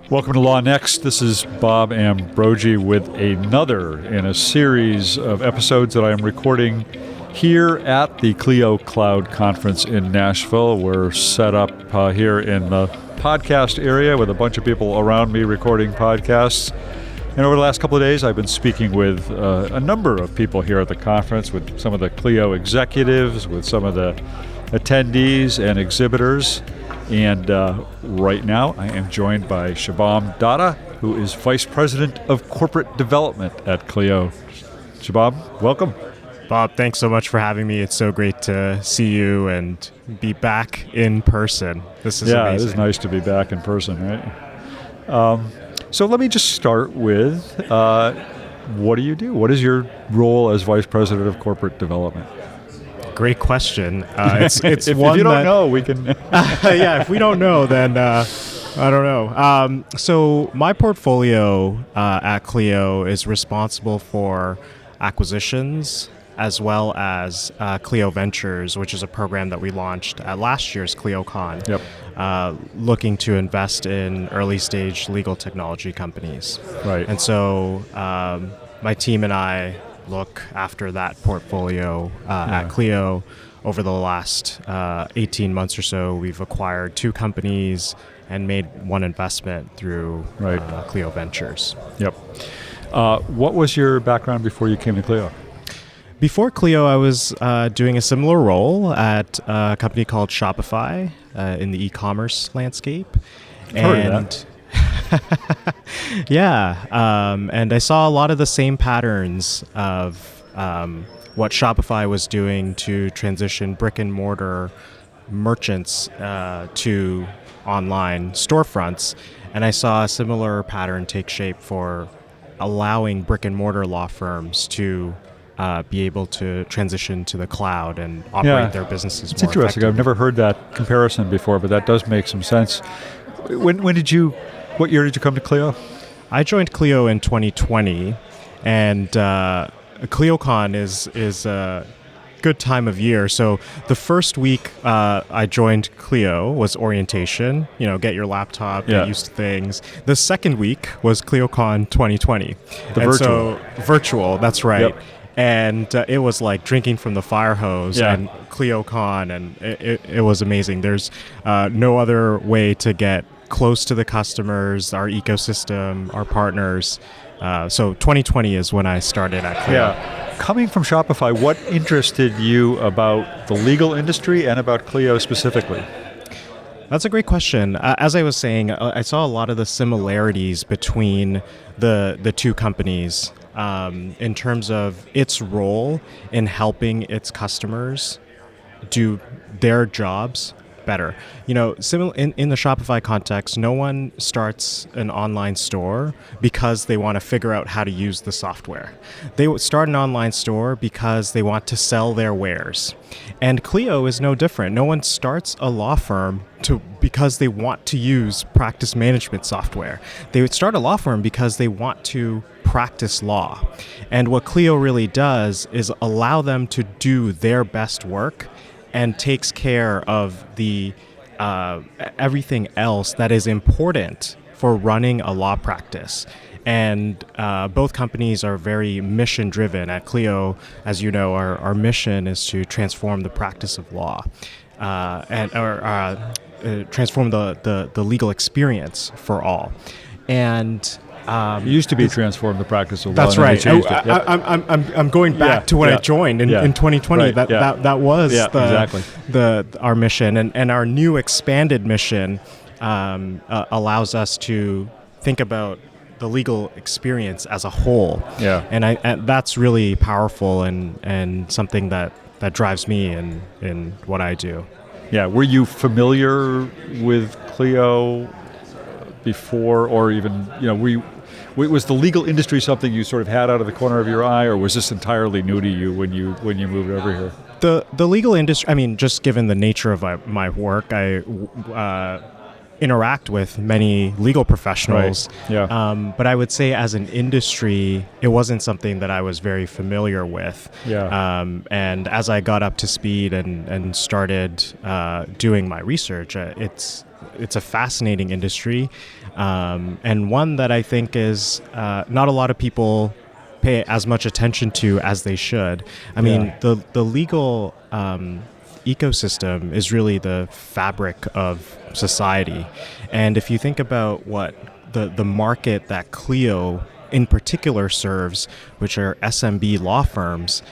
Welcome to LawNext. This is Bob Ambrogi with another in a series of episodes that I am recording here at the Clio Cloud Conference in Nashville. We're set up here in the podcast area with a bunch of people around me recording podcasts. And over the last couple of days, I've been speaking with a number of people here at the conference, with some of the Clio executives, with some of the attendees and exhibitors. And right now, I am joined by Shubham Datta, who is Vice President of Corporate Development at Clio. Shubham, welcome. Bob, thanks so much for having me. It's so great to see you and be back in person. This is amazing. It is nice to be back in person, right? So let me just start with, what do you do? What is your role as Vice President of Corporate Development? Great question. It's if one you don't know, we can... yeah, if we don't know, then I don't know. So my portfolio at Clio is responsible for acquisitions as well as Clio Ventures, which is a program that we launched at last year's ClioCon, looking to invest in early-stage legal technology companies. Right. And so my team and I look after that portfolio at Clio. Over the last 18 months or so, we've acquired 2 companies and made one investment through Clio Ventures. Yep. What was your background before you came to Clio? Before Clio, I was doing a similar role at a company called Shopify in the e-commerce landscape. Heard of that. And I saw a lot of the same patterns of what Shopify was doing to transition brick and mortar merchants to online storefronts. And I saw a similar pattern take shape for allowing brick and mortar law firms to be able to transition to the cloud and operate their businesses it's more interesting. effectively. I've never heard that comparison before, but that does make some sense. What year did you come to Clio? I joined Clio in 2020, and ClioCon is a good time of year. So the first week I joined Clio was orientation, get your laptop, get used to things. The second week was ClioCon 2020. Virtual, that's right. Yep. And it was like drinking from the fire hose and ClioCon, and it was amazing. There's no other way to get close to the customers, our ecosystem, our partners. So 2020 is when I started at Clio. Yeah. Coming from Shopify, what interested you about the legal industry and about Clio specifically? That's a great question. As I was saying, I saw a lot of the similarities between the two companies in terms of its role in helping its customers do their jobs better. In the Shopify context, no one starts an online store because they want to figure out how to use the software. They start an online store because they want to sell their wares. And Clio is no different. No one starts a law firm because they want to use practice management software. They would start a law firm because they want to practice law. And what Clio really does is allow them to do their best work and takes care of the everything else that is important for running a law practice. And both companies are very mission-driven. At Clio, as you know, our mission is to transform the practice of law and transform the legal experience for all. And it used to be transform the practice of law. That's right. I'm going back to when I joined in 2020. Right. That was exactly our mission, and our new expanded mission allows us to think about the legal experience as a whole. Yeah. And that's really powerful and something that drives me in what I do. Yeah. Were you familiar with Clio before, or even was the legal industry something you sort of had out of the corner of your eye, or was this entirely new to you when you moved over here? The legal industry, just given the nature of my work, I interact with many legal professionals. Right. Yeah. But I would say as an industry, it wasn't something that I was very familiar with. Yeah. And as I got up to speed and started doing my research, it's a fascinating industry, and one that I think is not a lot of people pay as much attention to as they should. I mean, the legal ecosystem is really the fabric of society. And if you think about what the market that Clio in particular serves, which are SMB law firms,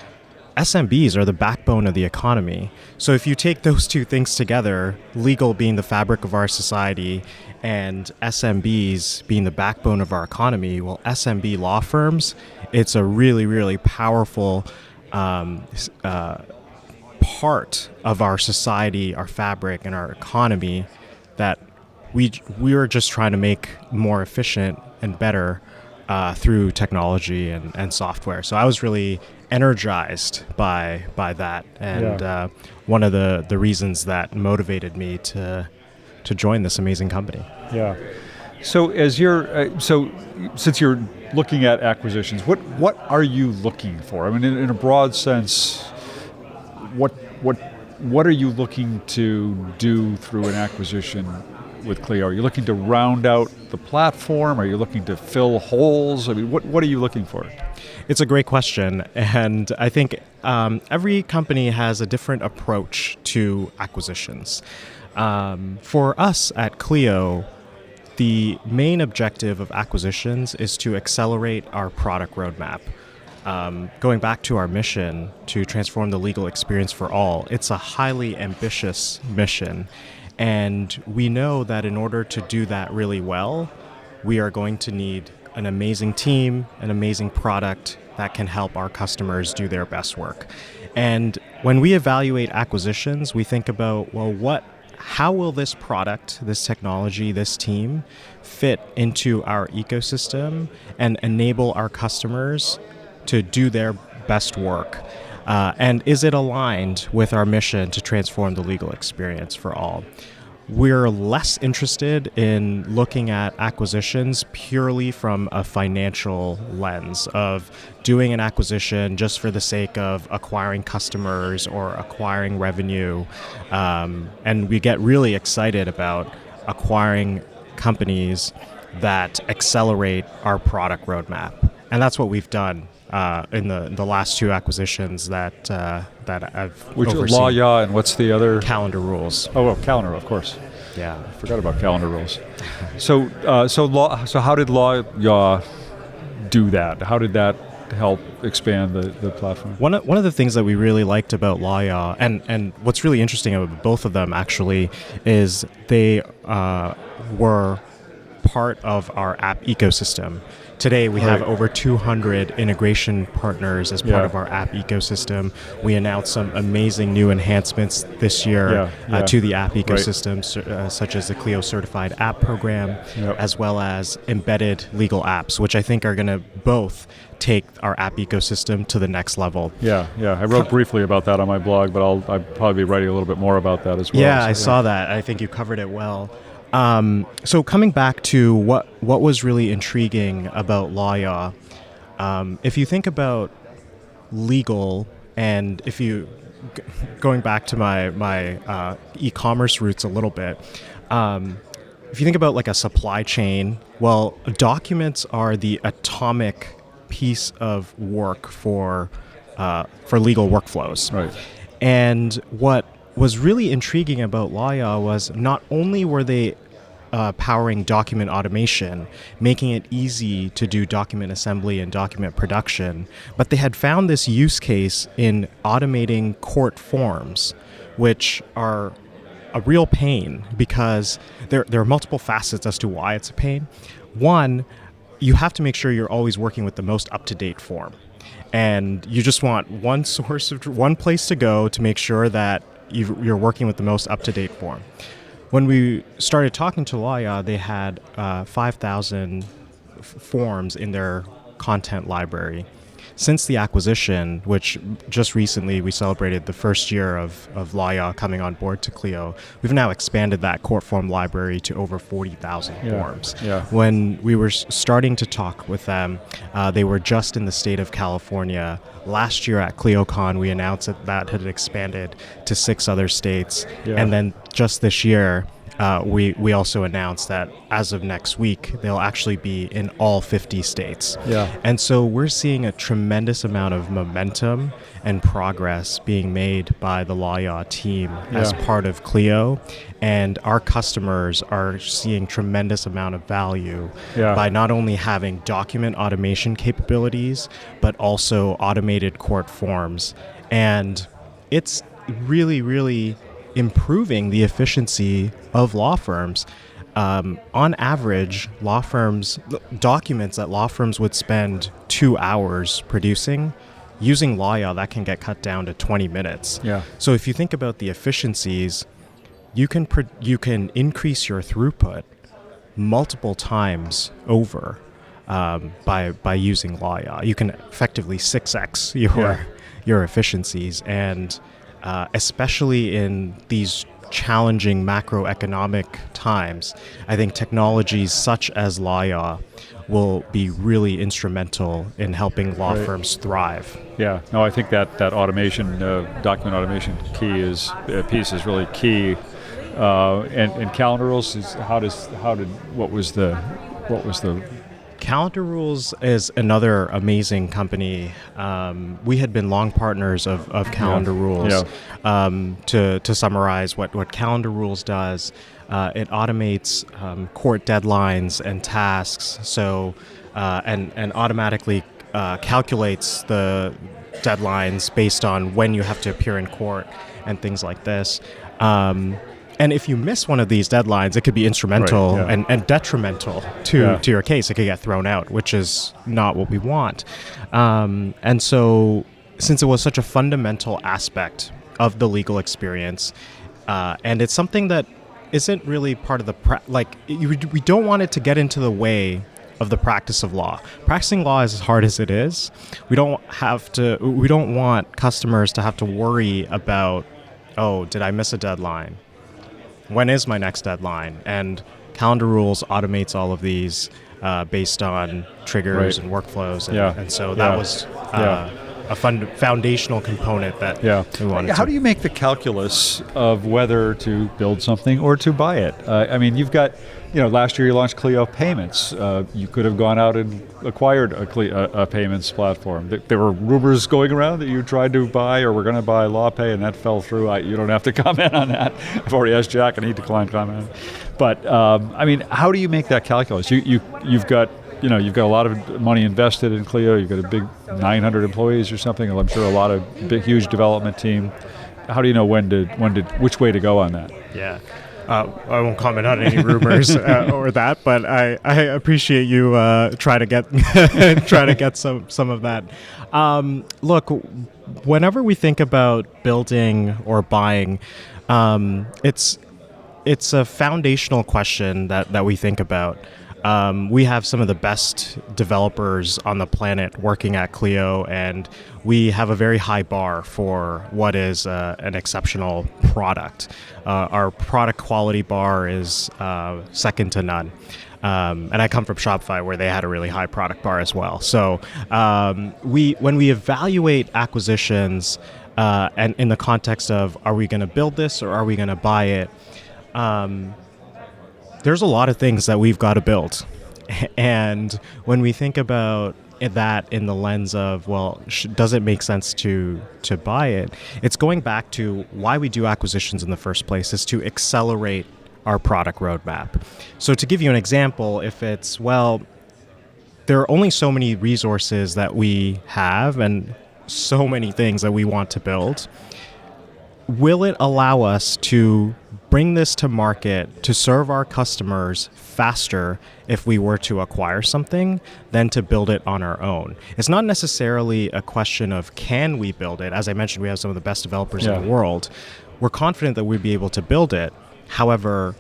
SMBs are the backbone of the economy. So if you take those two things together, legal being the fabric of our society and SMBs being the backbone of our economy, well, SMB law firms, it's a really, really powerful part of our society, our fabric, and our economy that we are just trying to make more efficient and better through technology and software. So I was really energized by that, and one of the reasons that motivated me to join this amazing company. Yeah. So as since you're looking at acquisitions, what are you looking for? I mean, in a broad sense, what are you looking to do through an acquisition with Clio? Are you looking to round out the platform? Are you looking to fill holes? I mean, what are you looking for? It's a great question, and I think every company has a different approach to acquisitions. For us at Clio, the main objective of acquisitions is to accelerate our product roadmap. Going back to our mission to transform the legal experience for all, it's a highly ambitious mission. And we know that in order to do that really well, we are going to need an amazing team, an amazing product that can help our customers do their best work. And when we evaluate acquisitions, we think about, well, how will this product, this technology, this team fit into our ecosystem and enable our customers to do their best work? And is it aligned with our mission to transform the legal experience for all? We're less interested in looking at acquisitions purely from a financial lens of doing an acquisition just for the sake of acquiring customers or acquiring revenue. And we get really excited about acquiring companies that accelerate our product roadmap. And that's what we've done in the last two acquisitions that I've overseen. LawYa, and what's the other? Calendar Rules. Oh, well, Calendar, of course. Yeah, I forgot about Calendar Rules. So how did LawYa do that? How did that help expand the platform? One of the things that we really liked about LawYa, and what's really interesting about both of them actually, is they were part of our app ecosystem. Today, we have over 200 integration partners as part of our app ecosystem. We announced some amazing new enhancements this year to the app ecosystem, such as the Clio Certified App Program, as well as embedded legal apps, which I think are going to both take our app ecosystem to the next level. Yeah. I wrote briefly about that on my blog, but I'll probably be writing a little bit more about that as well. Yeah, I saw that. I think you covered it well. So coming back to what was really intriguing about LawYa, if you think about legal, and if you going back to my e-commerce roots a little bit, if you think about like a supply chain, well, documents are the atomic piece of work for legal workflows. Right. And what was really intriguing about LawYa was not only were they powering document automation, making it easy to do document assembly and document production, but they had found this use case in automating court forms, which are a real pain because there are multiple facets as to why it's a pain. One, you have to make sure you're always working with the most up-to-date form. And you just want one place to go to make sure that you're working with the most up-to-date form. When we started talking to LawYa, they had 5,000 forms in their content library. since the acquisition, which just recently we celebrated the first year of LawYa coming on board to Clio, we've now expanded that court form library to over 40,000 forms. Yeah. When we were starting to talk with them, they were just in the state of California. Last year at ClioCon, we announced that had expanded to 6 other states. Yeah. And then just this year, we also announced that as of next week, they'll actually be in all 50 states. Yeah. And so we're seeing a tremendous amount of momentum and progress being made by the LawYa team as part of Clio. And our customers are seeing tremendous amount of value by not only having document automation capabilities, but also automated court forms. And it's really, really improving the efficiency of law firms. On average, documents that law firms would spend 2 hours producing, using LawYa, that can get cut down to 20 minutes. Yeah. So if you think about the efficiencies, you can increase your throughput multiple times over by using LawYa. You can effectively 6x your efficiencies, and especially in these challenging macroeconomic times, I think technologies such as LawYa will be really instrumental in helping law firms thrive. Yeah, no, I think that automation, document automation piece is really key. And calendar rules what was the Calendar Rules is another amazing company. We had been long partners of Calendar Rules. To summarize what Calendar Rules does, it automates court deadlines and tasks. So and automatically calculates the deadlines based on when you have to appear in court and things like this. And if you miss one of these deadlines, it could be instrumental and detrimental to your case. It could get thrown out, which is not what we want. And so since it was such a fundamental aspect of the legal experience, and it's something that isn't really part of the we don't want it to get into the way of the practice of law. Practicing law is as hard as it is. We don't want customers to have to worry about, oh, did I miss a deadline? When is my next deadline? And Calendar Rules automates all of these based on triggers and workflows. And so that was a foundational component that we wanted How do you make the calculus of whether to build something or to buy it? I mean, you've got, last year you launched Clio Payments. You could have gone out and acquired a payments platform. There were rumors going around that you tried to buy or were going to buy LawPay, and that fell through. You don't have to comment on that. I've already asked Jack, and he declined comment. But I mean, how do you make that calculus? You've got a lot of money invested in Clio. You've got a big 900 employees or something. I'm sure a lot of huge development team. How do you know which way to go on that? Yeah. I won't comment on any rumors or that, but I appreciate you try to get some of that. Look, whenever we think about building or buying, it's a foundational question that we think about. We have some of the best developers on the planet working at Clio, and we have a very high bar for what is an exceptional product. Our product quality bar is second to none. And I come from Shopify, where they had a really high product bar as well. So when we evaluate acquisitions, and in the context of, are we going to build this or are we going to buy it, there's a lot of things that we've got to build. And when we think about that in the lens of, well, does it make sense to buy it? It's going back to why we do acquisitions in the first place, is to accelerate our product roadmap. So to give you an example, if it's, well, there are only so many resources that we have and so many things that we want to build, will it allow us to bring this to market to serve our customers faster if we were to acquire something than to build it on our own? It's not necessarily a question of can we build it. As I mentioned, we have some of the best developers in the world. We're confident that we'd be able to build it. However,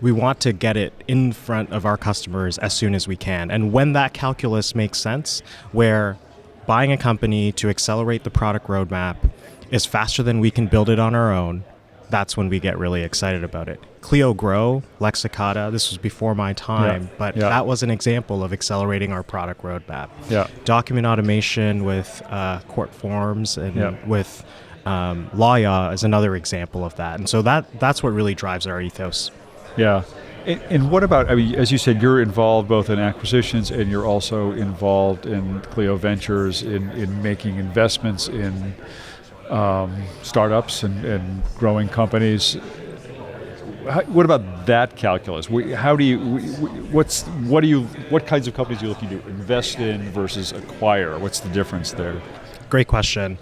we want to get it in front of our customers as soon as we can. And when that calculus makes sense, where buying a company to accelerate the product roadmap is faster than we can build it on our own, that's when we get really excited about it. Clio Grow, Lexicata, this was before my time, but that was an example of accelerating our product roadmap. Document automation with court forms and with Lawya is another example of that. And so that's what really drives our ethos. Yeah. And what about, I mean, as you said, you're involved both in acquisitions and you're also involved in Clio Ventures in making investments in startups and growing companies. What about that calculus? How do you, what kinds of companies are you looking to invest in versus acquire? What's the difference there? Great question.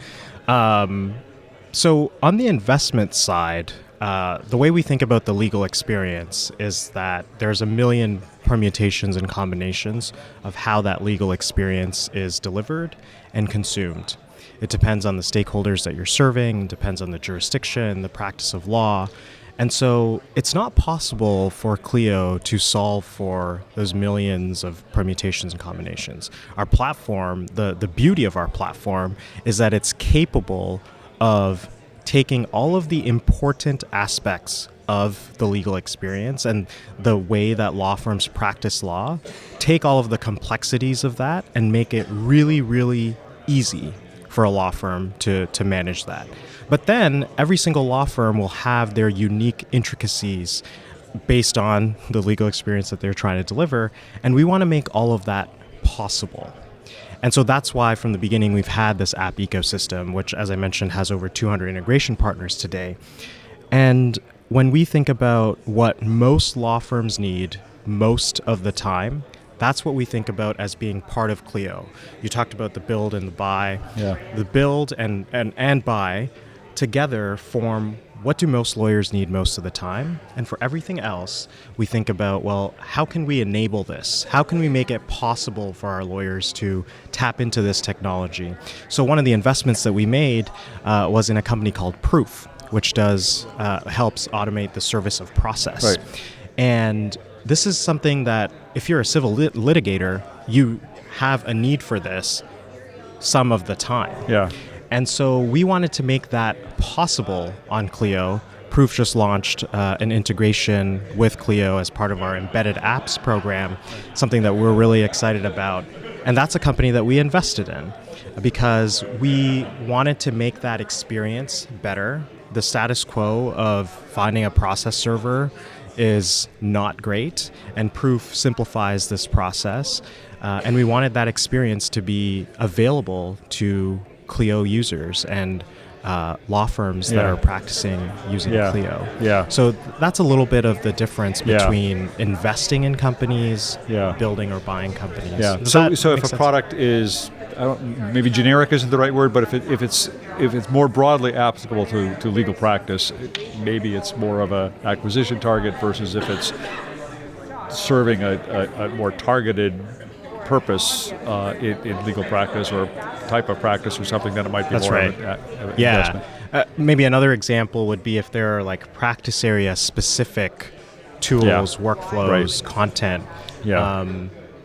So on the investment side, the way we think about the legal experience is that there's a million permutations and combinations of how that legal experience is delivered and consumed. It depends on the stakeholders that you're serving, depends on the jurisdiction, the practice of law. And so it's not possible for Clio to solve for those millions of permutations and combinations. Our platform, the beauty of our platform is that it's capable of taking all of the important aspects of the legal experience and the way that law firms practice law, take all of the complexities of that and make it really, really easy for a law firm to manage that. But then every single law firm will have their unique intricacies based on the legal experience that they're trying to deliver, and we want to make all of that possible. And so that's why from the beginning we've had this app ecosystem, which, as I mentioned, has over 200 integration partners today. And when we think about what most law firms need most of the time, that's what we think about as being part of Clio. You talked about the build and the buy. The build and buy together form what do most lawyers need most of the time? And for everything else, we think about, well, how can we enable this? How can we make it possible for our lawyers to tap into this technology? So one of the investments that we made was in a company called Proof, which helps automate the service of process. Right. And this is something that if you're a civil litigator, you have a need for this some of the time. Yeah. And so we wanted to make that possible on Clio. Proof just launched an integration with Clio as part of our embedded apps program, something that we're really excited about. And that's a company that we invested in because we wanted to make that experience better. The status quo of finding a process server is not great, and Proof simplifies this process. And we wanted that experience to be available to Clio users and law firms that are practicing using Clio. So that's a little bit of the difference between investing in companies, building or buying companies. So if a product is, maybe generic isn't the right word, but if it's more broadly applicable to legal practice, maybe it's more of a acquisition target versus if it's serving a more targeted purpose in legal practice or type of practice or something, that it might be more of an investment. Maybe another example would be if there are like practice area specific tools, workflows, content.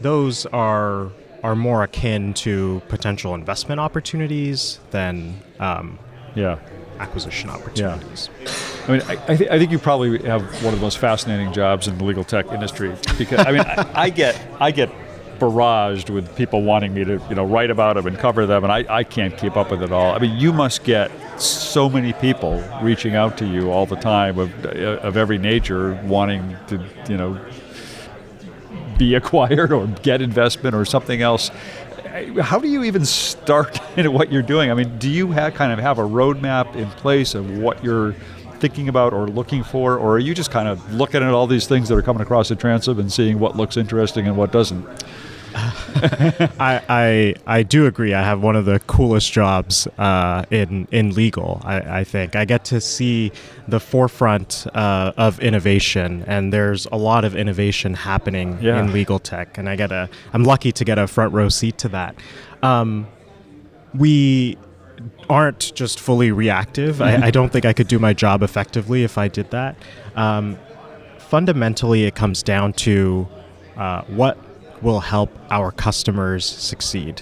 Those are more akin to potential investment opportunities than acquisition opportunities. I mean, I think you probably have one of the most fascinating jobs in the legal tech industry because I mean, I get barraged with people wanting me to write about them and cover them, and I can't keep up with it all. I mean, you must get so many people reaching out to you all the time of every nature, wanting to be acquired or get investment or something else. How do you even start in what you're doing? I mean, do you kind of have a roadmap in place of what you're thinking about or looking for, or are you just kind of looking at all these things that are coming across the transom and seeing what looks interesting and what doesn't? I do agree. I have one of the coolest jobs in legal. I think I get to see the forefront of innovation, and there's a lot of innovation happening in legal tech, and I'm lucky to get a front row seat to that. We aren't just fully reactive. I don't think I could do my job effectively if I did that. Fundamentally, it comes down to what will help our customers succeed.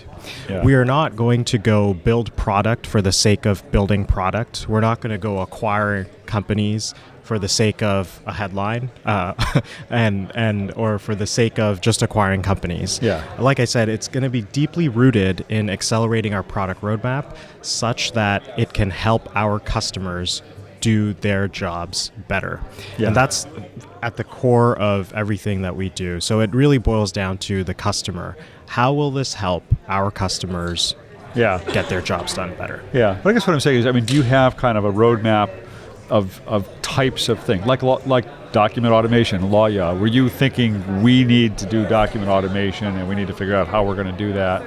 Yeah. We are not going to go build product for the sake of building product. We're not going to go acquire companies for the sake of a headline, and or for the sake of just acquiring companies. Yeah. Like I said, it's going to be deeply rooted in accelerating our product roadmap such that it can help our customers do their jobs better. Yeah. And that's at the core of everything that we do. So it really boils down to the customer. How will this help our customers get their jobs done better? Yeah. But I guess what I'm saying is, I mean, do you have kind of a roadmap of types of things, like document automation, Lawya? Were you thinking we need to do document automation and we need to figure out how we're going to do that?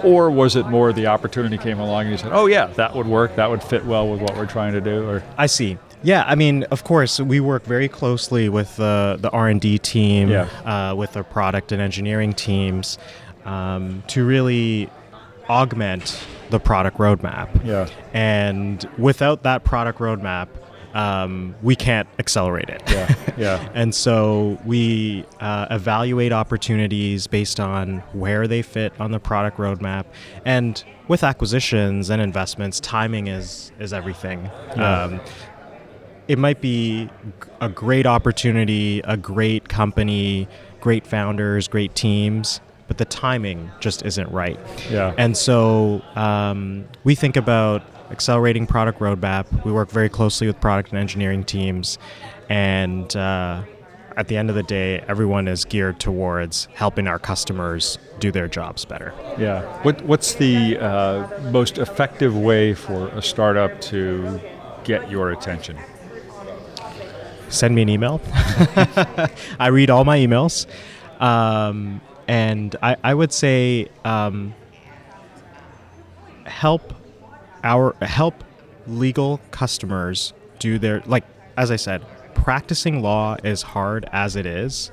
Or was it more the opportunity came along and you said, oh yeah, that would work, that would fit well with what we're trying to do? Or I see. Yeah, I mean, of course, we work very closely with the R&D team, with the product and engineering teams, to really augment the product roadmap. Yeah. And without that product roadmap, we can't accelerate it. Yeah. And so we evaluate opportunities based on where they fit on the product roadmap. And with acquisitions and investments, timing is everything. Yeah. It might be a great opportunity, a great company, great founders, great teams, but the timing just isn't right. Yeah. And so we think about accelerating product roadmap. We work very closely with product and engineering teams. And at the end of the day, everyone is geared towards helping our customers do their jobs better. Yeah. What's the most effective way for a startup to get your attention? Send me an email. I read all my emails. And I would say help legal customers do their, like, as I said, practicing law is hard as it is.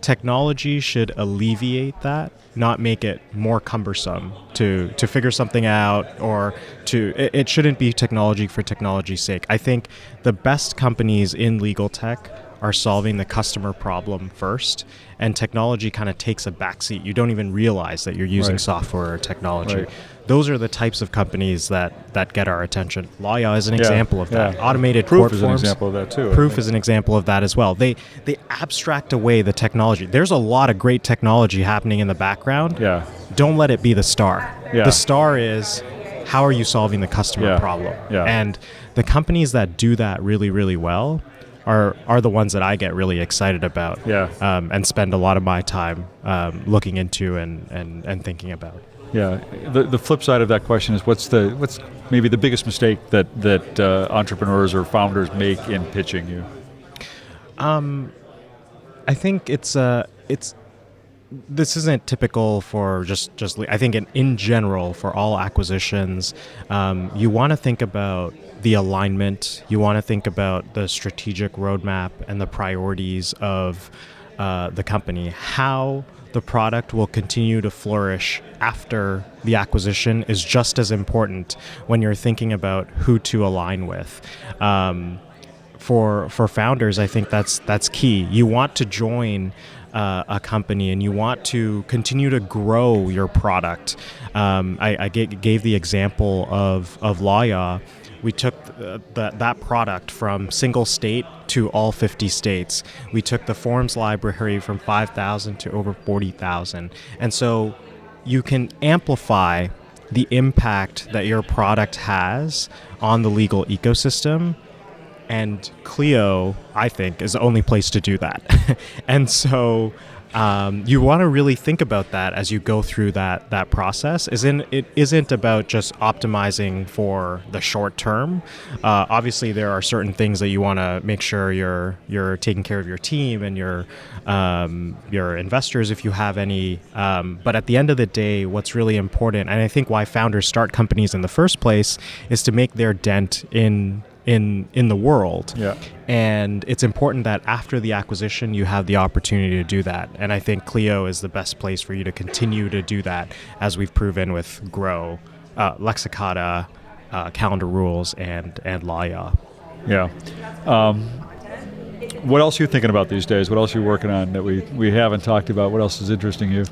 Technology should alleviate that, not make it more cumbersome to figure something out, or it shouldn't be technology for technology's sake. I think the best companies in legal tech are solving the customer problem first, and technology kind of takes a backseat. You don't even realize that you're using software or technology. Right. Those are the types of companies that get our attention. Lawya is an example of that. Automated Proof court is forms. an example of that too. Proof is an example of that as well. They abstract away the technology. There's a lot of great technology happening in the background. Yeah. Don't let it be the star. Yeah. The star is, how are you solving the customer problem? Yeah. And the companies that do that really, really well are the ones that I get really excited about, and spend a lot of my time looking into and thinking about. Yeah. The flip side of that question is, what's maybe the biggest mistake that entrepreneurs or founders make in pitching you? I think this isn't typical for just I think in general for all acquisitions, you want to think about the alignment. You want to think about the strategic roadmap and the priorities of the company. How the product will continue to flourish after the acquisition is just as important when you're thinking about who to align with. For founders, I think that's key. You want to join a company and you want to continue to grow your product. I gave the example of Lawya. We took that product from single state to all 50 states. We took the forms library from 5,000 to over 40,000. And so you can amplify the impact that your product has on the legal ecosystem. And Clio, I think, is the only place to do that. And so you want to really think about that as you go through that process. It isn't about just optimizing for the short term. Obviously, there are certain things that you want to make sure you're taking care of your team and your investors if you have any. But at the end of the day, what's really important, and I think why founders start companies in the first place, is to make their dent in the world. Yeah. And it's important that after the acquisition, you have the opportunity to do that. And I think Clio is the best place for you to continue to do that, as we've proven with Grow, Lexicata, Calendar Rules, and Lawya. Yeah. What else are you thinking about these days? What else are you working on that we haven't talked about? What else is interesting you?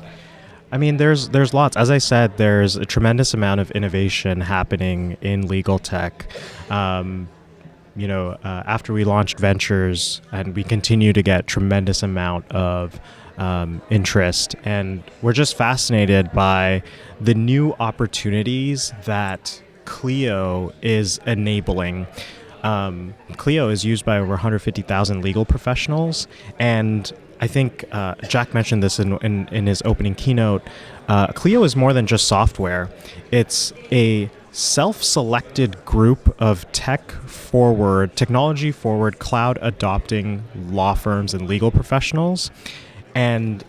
I mean, there's lots. As I said, there's a tremendous amount of innovation happening in legal tech. After we launched Ventures, and we continue to get tremendous amount of interest, and we're just fascinated by the new opportunities that Clio is enabling. Clio is used by over 150,000 legal professionals, and I think Jack mentioned this in his opening keynote. Clio is more than just software. It's a self-selected group of technology-forward, cloud-adopting law firms and legal professionals. And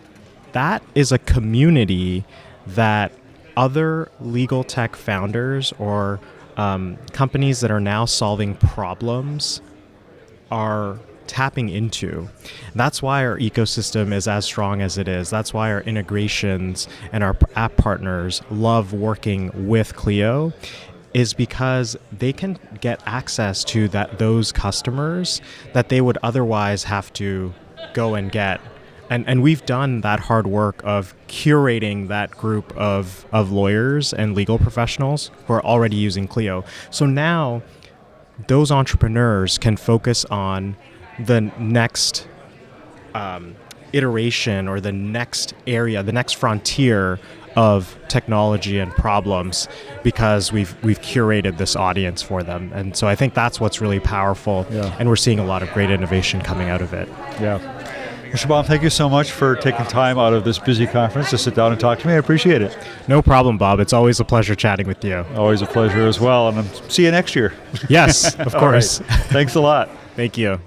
that is a community that other legal tech founders or companies that are now solving problems are tapping into. That's why our ecosystem is as strong as it is. That's why our integrations and our app partners love working with Clio, is because they can get access to those customers that they would otherwise have to go and get. And we've done that hard work of curating that group of lawyers and legal professionals who are already using Clio. So now those entrepreneurs can focus on the next iteration or the next area, the next frontier of technology and problems, because we've curated this audience for them. And so I think that's what's really powerful. Yeah. And we're seeing a lot of great innovation coming out of it. Yeah. Well, Shubham, thank you so much for taking time out of this busy conference to sit down and talk to me. I appreciate it. No problem, Bob. It's always a pleasure chatting with you. Always a pleasure as well. And see you next year. Yes, of course. Thanks a lot. Thank you.